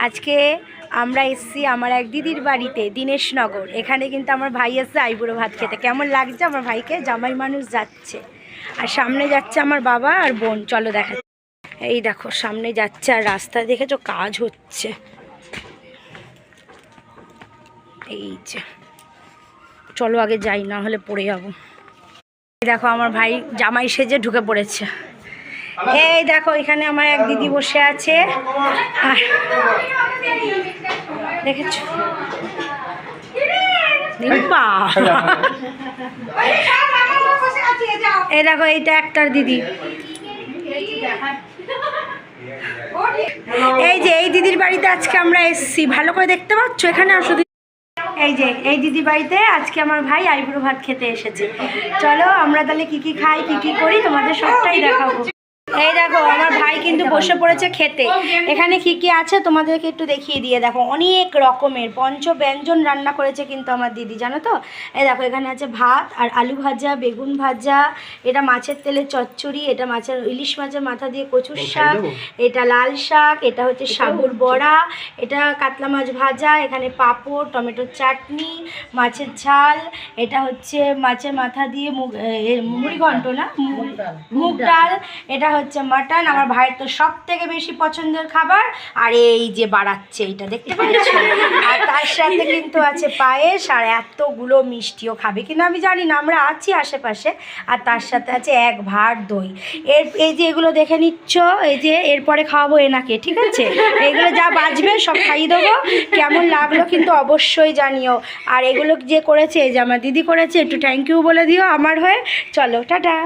আজকে আমরা এসেছি আমার এক দিদির বাড়িতে দীনেশনগর। এখানে কিন্তু আমার ভাই এসছে আইবুড়ো ভাত খেতে। কেমন লাগছে আমার ভাইকে? জামাই মানুষ যাচ্ছে, আর সামনে যাচ্ছে আমার বাবা আর বোন। চলো দেখা। এই দেখো সামনে যাচ্ছে, আর রাস্তা দেখেছো কাজ হচ্ছে। এই যে চলো আগে যাই, না হলে পড়ে যাবো। এই দেখো আমার ভাই জামাই সেজে ঢুকে পড়েছে। এই দেখো এখানে আমার এক দিদি বসে আছে, দেখেছো? এই দেখো এইটা একটার দিদি। এই যে এই দিদির বাড়িতে আজকে আমরা এসেছি, ভালো করে দেখতে পাচ্ছ? এখানে আসো। এই যে এই দিদি বাড়িতে আজকে আমার ভাই আইবুড়ো ভাত খেতে এসেছে। চলো আমরা তাহলে কি কি খাই, কি কি করি তোমাদের সবটাই দেখাবো। এই দেখো আমার ভাই কিন্তু বসে পড়েছে খেতে। এখানে কি কি আছে তোমাদেরকে একটু দেখিয়ে দিয়ে, দেখো অনেক রকমের পঞ্চব্যঞ্জন রান্না করেছে কিন্তু আমার দিদি, জানো তো? এই দেখো এখানে আছে ভাত আর আলু ভাজা, বেগুন ভাজা, এটা মাছের তেলের চচ্চড়ি, এটা মাছের ইলিশ মাছের মাথা দিয়ে কচুর শাক, এটা লাল শাক, এটা হচ্ছে সাগুর বড়া, এটা কাতলা মাছ ভাজা, এখানে পাঁপড়, টমেটোর চাটনি, মাছের ঝাল, এটা হচ্ছে মাছের মাথা দিয়ে মুড়ি ঘন্ট না মুগ ডাল, এটা হচ্ছে মাটন। আমার ভাইয়ের তো সব থেকে বেশি পছন্দের খাবার। আর এই যে বাড়াচ্ছে, এটা দেখতে পাচ্ছ? আর তার সাথে কিন্তু আছে পায়েস, আর এতগুলো মিষ্টিও খাবে কিনা আমি জানি না, আমরা আছি আশেপাশে। আর তার সাথে আছে এক ভাঁড় দই। এই যে এগুলো দেখে নিচ্ছ, এই যে এরপরে খাওয়াবো এনাকে, ঠিক আছে? এগুলো যা বাজবে সব খাইয়ে দেবো। কেমন লাগলো কিন্তু অবশ্যই জানিও। আর এগুলো যে করেছে, এই যে আমার দিদি করেছে, একটু থ্যাংক ইউ বলে দিও আমার হয়ে। চলো টাটা।